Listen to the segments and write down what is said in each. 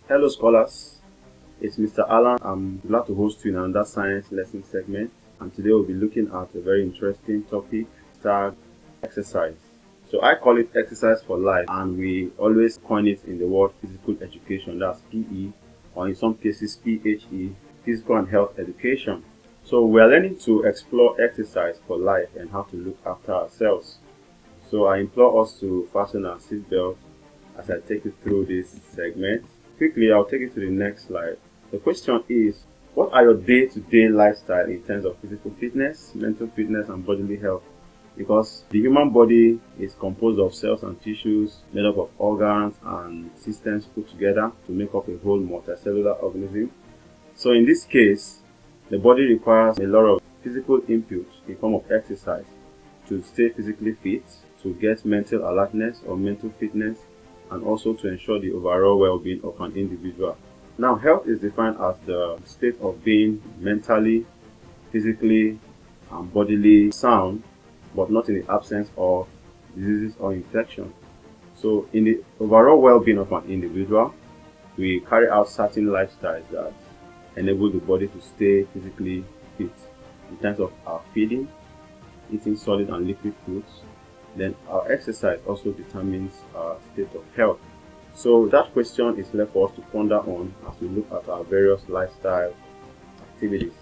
Hello scholars, it's Mr. Alan. I'm glad to host you in another science lesson segment, and today we'll be looking at a very interesting topic tagged exercise. So I call it exercise for life, and we always coin it in the word physical education, that's PE, or in some cases PHE, physical and health education. So we are learning to explore exercise for life and how to look after ourselves. So I implore us to fasten our seatbelt as I take you through this segment. Quickly, I'll take you to the next slide. The question is, what are your day-to-day lifestyle in terms of physical fitness, mental fitness, and bodily health? Because the human body is composed of cells and tissues made up of organs and systems put together to make up a whole multicellular organism. So in this case, the body requires a lot of physical input in form of exercise to stay physically fit, to get mental alertness or mental fitness, and also to ensure the overall well-being of an individual. Now, health is defined as the state of being mentally, physically, and bodily sound, but not in the absence of diseases or infection. So, in the overall well-being of an individual, we carry out certain lifestyles that enable the body to stay physically fit in terms of our feeding, eating solid and liquid foods. Then our exercise also determines our state of health. So that question is left for us to ponder on as we look at our various lifestyle activities.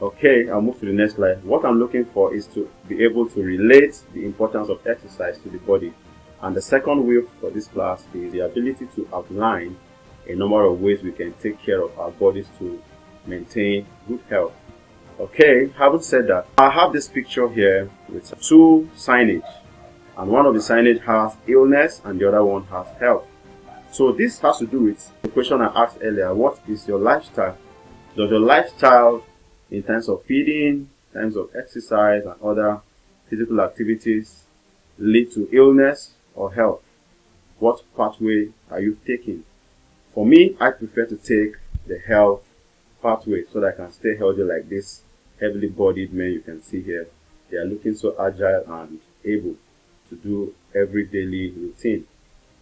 Okay, I'll move to the next slide. What I'm looking for is to be able to relate the importance of exercise to the body. And the second way for this class is the ability to outline a number of ways we can take care of our bodies to maintain good health. Okay, having said that, I have this picture here with two signage. And one of the signage has illness and the other one has health. So this has to do with the question I asked earlier, what is your lifestyle? Does your lifestyle in terms of feeding, in terms of exercise and other physical activities lead to illness or health? What pathway are you taking? For me, I prefer to take the health pathway so that I can stay healthy like this heavily bodied men you can see here. They are looking so agile and able to do every daily routine.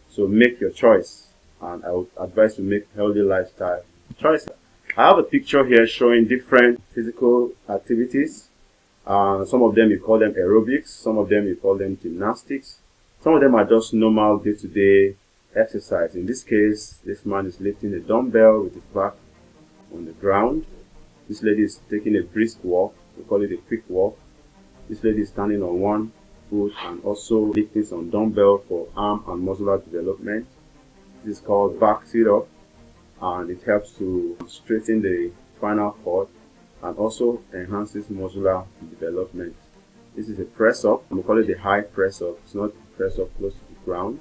So make your choice, and I would advise you to make healthy lifestyle choices. I have a picture here showing different physical activities. Some of them you call them aerobics, some of them you call them gymnastics, some of them are just normal day-to-day exercise. In this case, this man is lifting a dumbbell with his back on the ground. This lady is taking a brisk walk, we call it a quick walk. This lady is standing on one foot and also lifting some dumbbell for arm and muscular development. This is called back sit-up, and it helps to straighten the spinal cord and also enhances muscular development. This is a press-up, we call it the high press-up. It's not press-up close to the ground.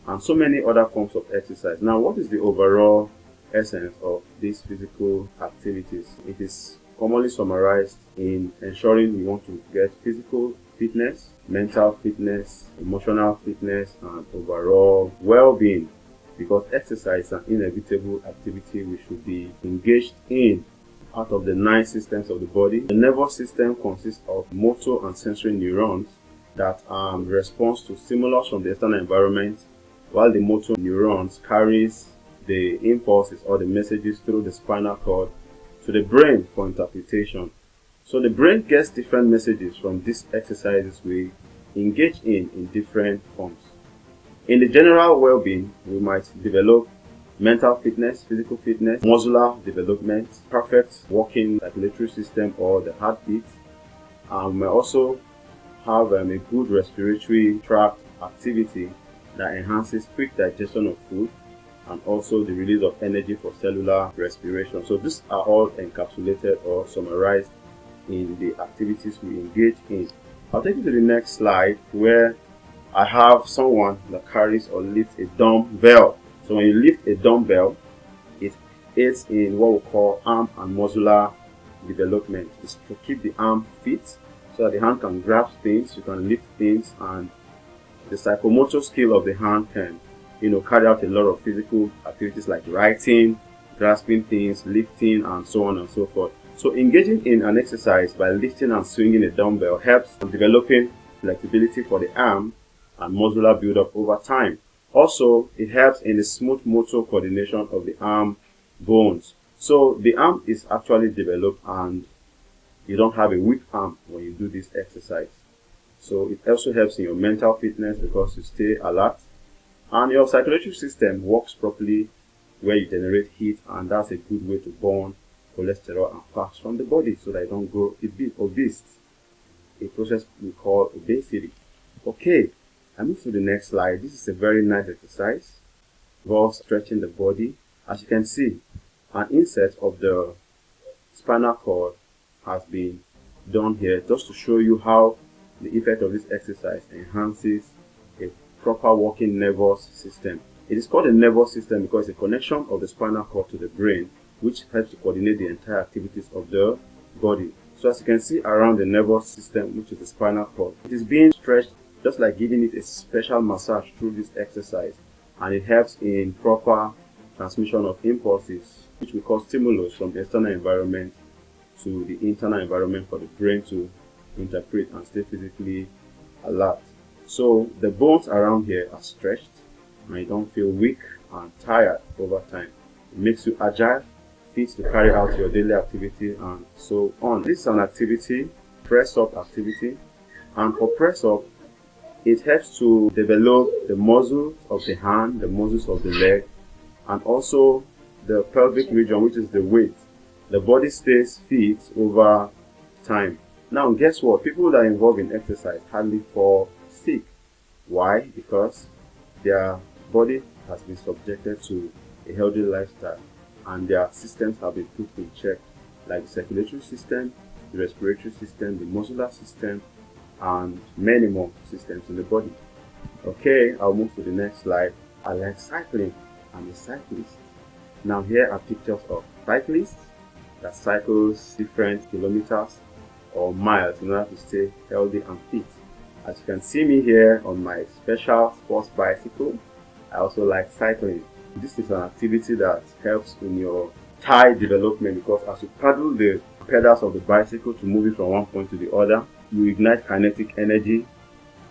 And so many other forms of exercise. Now, what is the overall essence of these physical activities? It is commonly summarized in ensuring you want to get physical fitness, mental fitness, emotional fitness, and overall well-being, because exercise is an inevitable activity we should be engaged in. Out of the 9 systems of the body, the nervous system consists of motor and sensory neurons that respond to stimulus from the external environment, while the motor neurons carries the impulses or the messages through the spinal cord to the brain for interpretation. So the brain gets different messages from these exercises we engage in different forms. In the general well-being, we might develop mental fitness, physical fitness, muscular development, perfect working circulatory system or the heartbeat. And we may also have a good respiratory tract activity that enhances quick digestion of food and also the release of energy for cellular respiration. So these are all encapsulated or summarized in the activities we engage in. I'll take you to the next slide where I have someone that carries or lifts a dumbbell. So when you lift a dumbbell, it aids in what we call arm and muscular development. It's to keep the arm fit so that the hand can grasp things, you can lift things, and the psychomotor skill of the hand can carry out a lot of physical activities like writing, grasping things, lifting, and so on and so forth. So engaging in an exercise by lifting and swinging a dumbbell helps in developing flexibility for the arm and muscular build-up over time. Also, it helps in the smooth motor coordination of the arm bones. So the arm is actually developed and you don't have a weak arm when you do this exercise. So it also helps in your mental fitness because you stay alert, and your circulatory system works properly where you generate heat, and that's a good way to burn cholesterol and fats from the body so that you don't grow a bit obese, a process we call obesity. Okay, I move to the next slide. This is a very nice exercise. It involves stretching the body. As you can see, an insert of the spinal cord has been done here just to show you how the effect of this exercise enhances a proper working nervous system. It is called a nervous system because it's a connection of the spinal cord to the brain, which helps to coordinate the entire activities of the body. So as you can see around the nervous system, which is the spinal cord, it is being stretched just like giving it a special massage through this exercise, and it helps in proper transmission of impulses, which we call stimulus, from the external environment to the internal environment for the brain to interpret and stay physically alert. So the bones around here are stretched and you don't feel weak and tired over time. It makes you agile, fit to carry out your daily activity and so on. This is an activity, press up activity, and for press up, it helps to develop the muscles of the hand, the muscles of the leg, and also the pelvic region, which is the weight. The body stays fit over time. Now guess what? People that are involved in exercise hardly fall sick. Why? Because their body has been subjected to a healthy lifestyle and their systems have been put in check, like the circulatory system, the respiratory system, the muscular system, and many more systems in the body. Okay, I'll move to the next slide. I like cycling. I'm a cyclist. Now here are pictures of cyclists that cycles different kilometers or miles in order to stay healthy and fit. As you can see me here on my special sports bicycle, I also like cycling. This is an activity that helps in your thigh development because as you paddle the pedals of the bicycle to move it from one point to the other, you ignite kinetic energy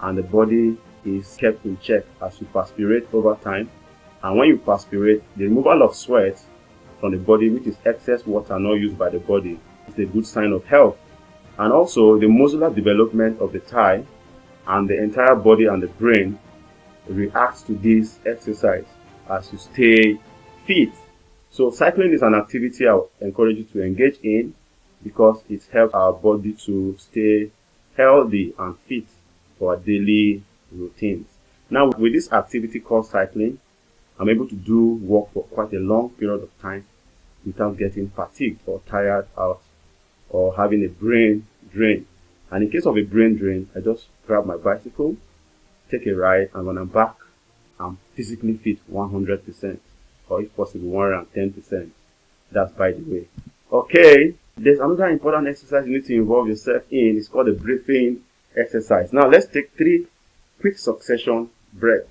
and the body is kept in check as you perspirate over time. And when you perspirate, the removal of sweat from the body, which is excess water not used by the body, is a good sign of health. And also the muscular development of the thigh and the entire body and the brain reacts to this exercise as you stay fit. So cycling is an activity I encourage you to engage in because it helps our body to stay healthy and fit for our daily routines. Now with this activity called cycling, I'm able to do work for quite a long period of time without getting fatigued or tired out or having a brain drain. And in case of a brain drain, I just grab my bicycle, take a ride, and when I'm back, I'm physically fit 100%, or if possible 110%. That's by the way. Okay, there's another important exercise you need to involve yourself in. It's called the breathing exercise. Now let's take 3 quick succession breaths.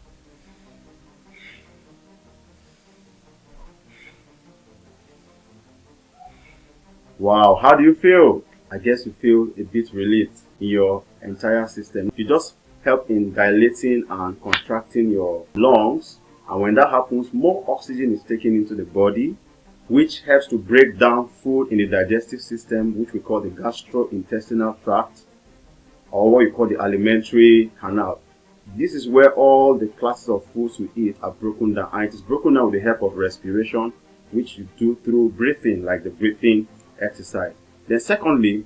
Wow, how do you feel? I guess you feel a bit relieved in your entire system. You just help in dilating and contracting your lungs, and when that happens, more oxygen is taken into the body, which helps to break down food in the digestive system, which we call the gastrointestinal tract, or what you call the alimentary canal. This is where all the classes of foods we eat are broken down, and it is broken down with the help of respiration, which you do through breathing, like the breathing exercise. Then secondly,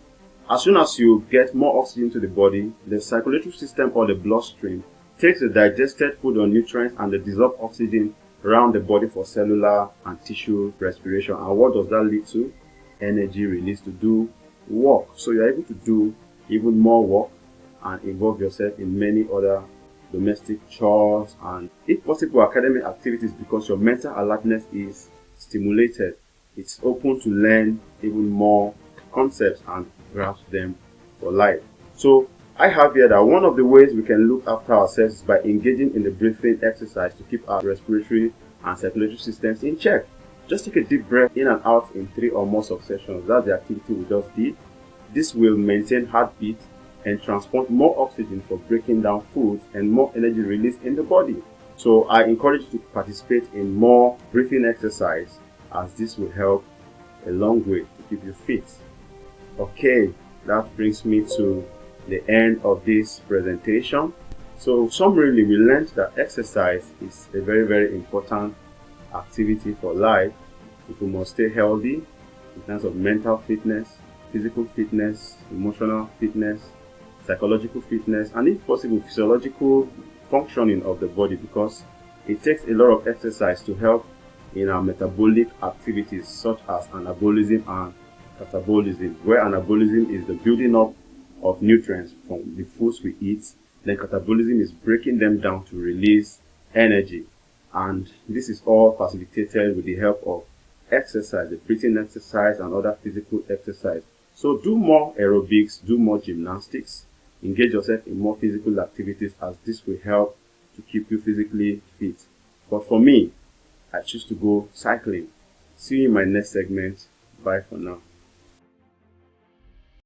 as soon as you get more oxygen to the body, the circulatory system or the bloodstream takes the digested food or nutrients and the dissolved oxygen around the body for cellular and tissue respiration. And what does that lead to? Energy release to do work. So you're able to do even more work and involve yourself in many other domestic chores and, if possible, academic activities because your mental alertness is stimulated. It's open to learn even more concepts and grasp them for life. So I have here that one of the ways we can look after ourselves is by engaging in the breathing exercise to keep our respiratory and circulatory systems in check. Just take a deep breath in and out in 3 or more successions. That's the activity we just did. This will maintain heartbeat and transport more oxygen for breaking down foods and more energy released in the body. So I encourage you to participate in more breathing exercise, as this will help a long way to keep you fit. Okay, that brings me to the end of this presentation. So summarily, we learned that exercise is a very important activity for life. People must stay healthy in terms of mental fitness, physical fitness, emotional fitness, psychological fitness, and if possible physiological functioning of the body, because it takes a lot of exercise to help in our metabolic activities such as anabolism and catabolism, where anabolism is the building up of nutrients from the foods we eat, then catabolism is breaking them down to release energy. And this is all facilitated with the help of exercise, the breathing exercise and other physical exercise. So do more aerobics, do more gymnastics, engage yourself in more physical activities, as this will help to keep you physically fit. But for me, I choose to go cycling. See you in my next segment. Bye for now.